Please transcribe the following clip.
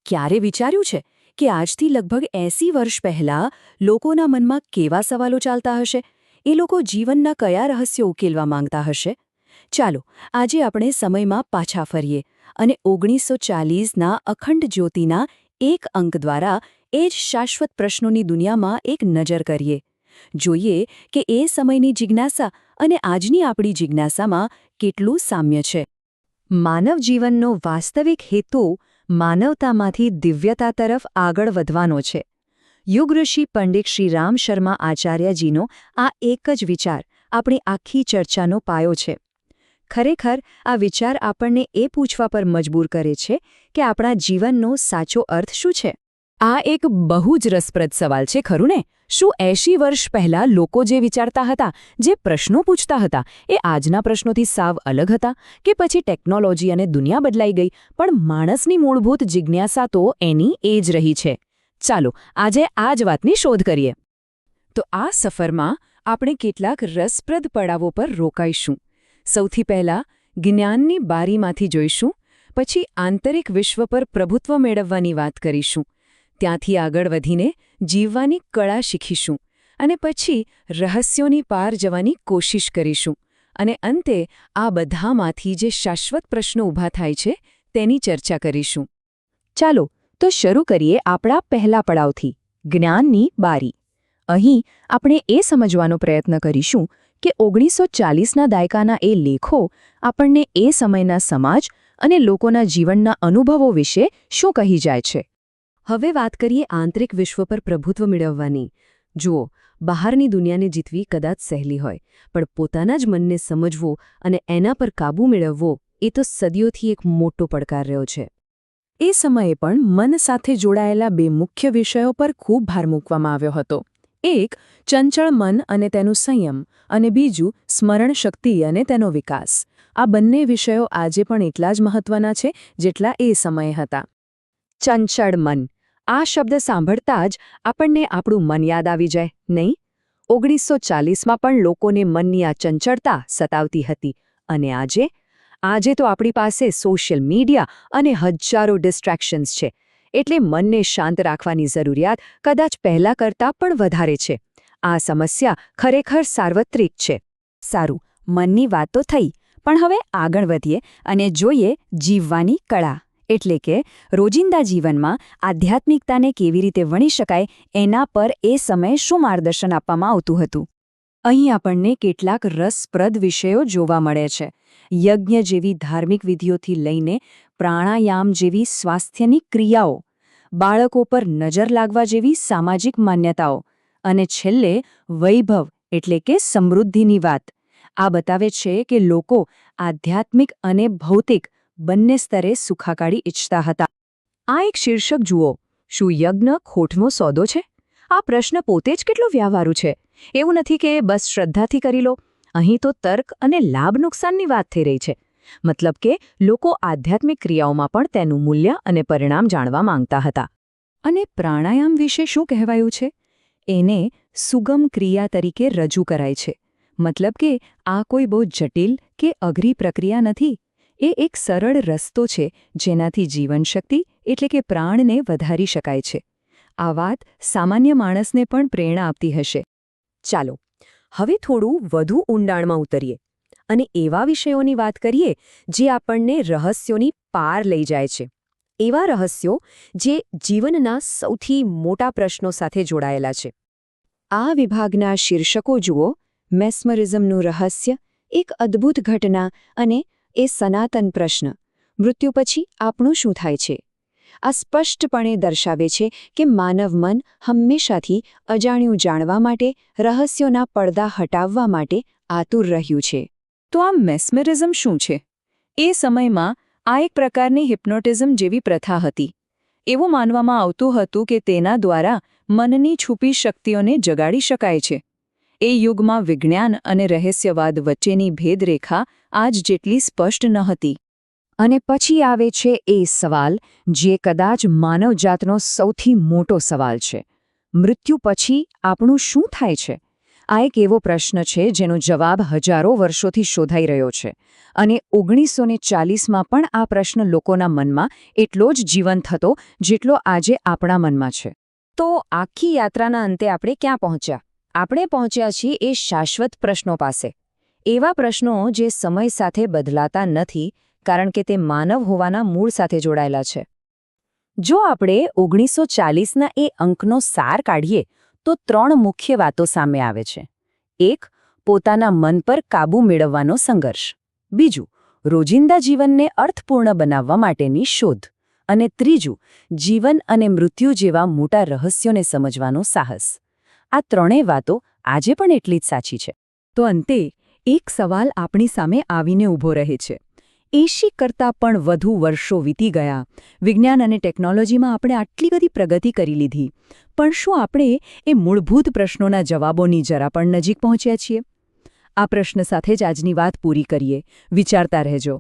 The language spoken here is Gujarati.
ક્યારે વિચાર્યું છે કે આજથી લગભગ 80 વર્ષ પહેલાં લોકોના મનમાં કેવા સવાલો ચાલતા હશે? એ લોકો જીવનના કયા રહસ્યો ઉકેલવા માંગતા હશે? ચાલો આજે આપણે સમયમાં પાછા ફરીએ અને 1940ના અખંડ જ્યોતિના એક અંક દ્વારા એ જ શાશ્વત પ્રશ્નોની દુનિયામાં એક નજર કરીએ. જોઈએ કે એ સમયની જિજ્ઞાસા અને આજની આપણી જિજ્ઞાસામાં કેટલું સામ્ય છે. માનવ જીવનનો વાસ્તવિક હેતુ માનવતામાંથી દિવ્યતા તરફ આગળ વધવાનો છે. યુગઋષિ પંડિત શ્રી રામ શર્મા આચાર્યજીનો આ એક જ વિચાર આપણી આખી ચર્ચાનો પાયો છે. ખરેખર આ વિચાર આપણને એ પૂછવા પર મજબૂર કરે છે કે આપણા જીવનનો સાચો અર્થ શું છે. આ એક બહુ જ રસપ્રદ સવાલ છે, ખરું ને? શું 80 વર્ષ પહેલાં લોકો જે વિચારતા હતા, જે પ્રશ્નો પૂછતા હતા, એ આજના પ્રશ્નોથી સાવ અલગ હતા? કે પછી ટેકનોલોજી અને દુનિયા બદલાઈ ગઈ, પણ માણસની મૂળભૂત જિજ્ઞાસા તો એની એ જ રહી છે? ચાલો આજે આ જ વાતની શોધ કરીએ. તો આ સફરમાં આપણે કેટલાક રસપ્રદ પડાવો પર રોકાઈશું. સૌથી પહેલાં જ્ઞાનની બારીમાંથી જોઈશું, પછી આંતરિક વિશ્વ પર પ્રભુત્વ મેળવવાની વાત કરીશું, ત્યાંથી આગળ વધીને જીવવાની કળા શીખીશું અને પછી રહસ્યોની પાર જવાની કોશિશ કરીશું અને અંતે આ બધામાંથી જે શાશ્વત પ્રશ્નો ઊભા થાય છે તેની ચર્ચા કરીશું. ચાલો તો શરૂ કરીએ આપણા પહેલા પડાવથી, જ્ઞાનની બારી. અહીં આપણે એ સમજવાનો પ્રયત્ન કરીશું કે 1940ના દાયકાના એ લેખો આપણને એ સમયના સમાજ અને લોકોના જીવનના અનુભવો વિશે શું કહી જાય છે. હવે વાત કરીએ આંતરિક વિશ્વ પર પ્રભુત્વ મેળવવાની. જુઓ, બહારની દુનિયાને જીતવી કદાચ સહેલી હોય, પણ પોતાના જ મનને સમજવો અને એના પર કાબૂ મેળવવો એ તો સદીઓથી એક મોટો પડકાર રહ્યો છે. એ સમયે પણ મન સાથે જોડાયેલા બે મુખ્ય વિષયો પર ખૂબ ભાર મૂકવામાં આવ્યો હતો. એક ચંચળ મન અને તેનું સંયમ, અને બીજું સ્મરણ શક્તિ અને તેનો વિકાસ. આ બંને વિષયો આજે પણ એટલા જ મહત્વના છે જેટલા એ સમયે હતા. ચંચળ મન. આ શબ્દ સાંભળતા જ આપણને આપણું મન યાદ આવી જાય, નહીં? 1940માં પણ લોકોને મનની આ ચંચળતા સતાવતી હતી. અને આજે તો આપણી પાસે સોશિયલ મીડિયા અને હજારો ડિસ્ટ્રેક્શન્સ છે, એટલે મનને શાંત રાખવાની જરૂરિયાત કદાચ પહેલાં કરતાં પણ વધારે છે. આ સમસ્યા ખરેખર સાર્વત્રિક છે. સારું, મનની વાત તો થઈ, પણ હવે આગળ વધીએ અને જોઈએ જીવવાની કળા. એટલે કે રોજિંદા જીવનમાં આધ્યાત્મિકતાને કેવી રીતે વણી શકાય એના પર એ સમયે શું માર્ગદર્શન આપવામાં આવતું હતું. અહીં આપણને કેટલાક રસપ્રદ વિષયો જોવા મળે છે. યજ્ઞ જેવી ધાર્મિક વિધિઓથી લઈને પ્રાણાયામ જેવી સ્વાસ્થ્યની ક્રિયાઓ, બાળકો પર નજર લાગવા જેવી સામાજિક માન્યતાઓ, અને છેલ્લે વૈભવ એટલે કે સમૃદ્ધિની વાત. આ બતાવે છે કે લોકો આધ્યાત્મિક અને ભૌતિક બંને સ્તરે સુખાકારી ઈચ્છતા હતા. આ એક શીર્ષક જુઓ, શું યજ્ઞ ખોટનો સોદો છે? આ પ્રશ્ન પોતે જ કેટલો વ્યવહારુ છે. એવું નથી કે બસ શ્રદ્ધાથી કરી લો. અહીં તો તર્ક અને લાભ નુકસાનની વાત થઈ રહી છે. મતલબ કે લોકો આધ્યાત્મિક ક્રિયાઓમાં પણ તેનું મૂલ્ય અને પરિણામ જાણવા માંગતા હતા. અને પ્રાણાયામ વિશે શું કહેવાયું છે? એને સુગમ ક્રિયા તરીકે રજૂ કરાય છે. મતલબ કે આ કોઈ બહુ જટિલ કે અઘરી પ્રક્રિયા નથી. એ એક સરળ રસ્તો છે જેનાથી જીવનશક્તિ એટલે કે પ્રાણને વધારી શકાય છે. આ વાત સામાન્ય માણસને પણ પ્રેરણા આપતી હશે. ચાલો હવે થોડું વધુ ઊંડાણમાં ઉતરીએ અને એવા વિષયોની વાત કરીએ જે આપણને રહસ્યોની પાર લઈ જાય છે. એવા રહસ્યો જે જીવનના સૌથી મોટા પ્રશ્નો સાથે જોડાયેલા છે. આ વિભાગના શીર્ષકો જુઓ: મેસ્મરિઝમનું રહસ્ય, એક અદ્ભુત ઘટના અને એ સનાતન પ્રશ્ન, મૃત્યુ પછી આપણું શું થાય છે. આ સ્પષ્ટપણે દર્શાવે છે કે માનવ મન હંમેશાથી અજાણ્યું જાણવા માટે, રહસ્યોના પડદા હટાવવા માટે આતુર રહ્યું છે. તો આ મેસ્મરિઝમ શું છે? એ સમયમાં આ એક પ્રકારની હિપ્નોટિઝમ જેવી પ્રથા હતી. એવું માનવામાં આવતું હતું કે તેના દ્વારા મનની છુપી શક્તિઓને જગાડી શકાય છે. એ યુગમાં વિજ્ઞાન અને રહસ્યવાદ વચ્ચેની ભેદરેખા આજ જેટલી સ્પષ્ટ ન હતી. અને પછી આવે છે એ સવાલ જે કદાચ માનવજાતનો સૌથી મોટો સવાલ છે: મૃત્યુ પછી આપણું શું થાય છે? આ એક એવો પ્રશ્ન છે જેનો જવાબ હજારો વર્ષોથી શોધાઈ રહ્યો છે અને 1940માં પણ આ પ્રશ્ન લોકોના મનમાં એટલો જ જીવંત હતો જેટલો આજે આપણા મનમાં છે. તો આખી યાત્રાના અંતે આપણે ક્યાં પહોંચ્યા? આપણે પહોંચ્યા છીએ એ શાશ્વત પ્રશ્નો પાસે. એવા પ્રશ્નો જે સમય સાથે બદલાતા નથી કારણ કે તે માનવ હોવાના મૂળ સાથે જોડાયેલા છે. જો આપણે 1940ના એ અંકનો સાર કાઢીએ તો 3 મુખ્ય વાતો સામે આવે છે. 1. પોતાના મન પર કાબૂ મેળવવાનો સંઘર્ષ. 2. રોજિંદા જીવનને અર્થપૂર્ણ બનાવવા માટેની શોધ. અને 3. જીવન અને મૃત્યુ જેવા મોટા રહસ્યોને સમજવાનો સાહસ. આ 3 વાતો આજે પણ એટલી જ સાચી છે. તો અંતે એક સવાલ આપણી સામે આવીને ઊભો રહે છે. 80 કરતાં પણ વધુ વર્ષો વીતી ગયા, વિજ્ઞાન અને ટેકનોલોજીમાં આપણે આટલી બધી પ્રગતિ કરી લીધી, પણ શું આપણે એ મૂળભૂત પ્રશ્નોના જવાબોની જરા પણ નજીક પહોંચ્યા છીએ? આ પ્રશ્ન સાથે જ આજની વાત પૂરી કરીએ. વિચારતા રહેજો.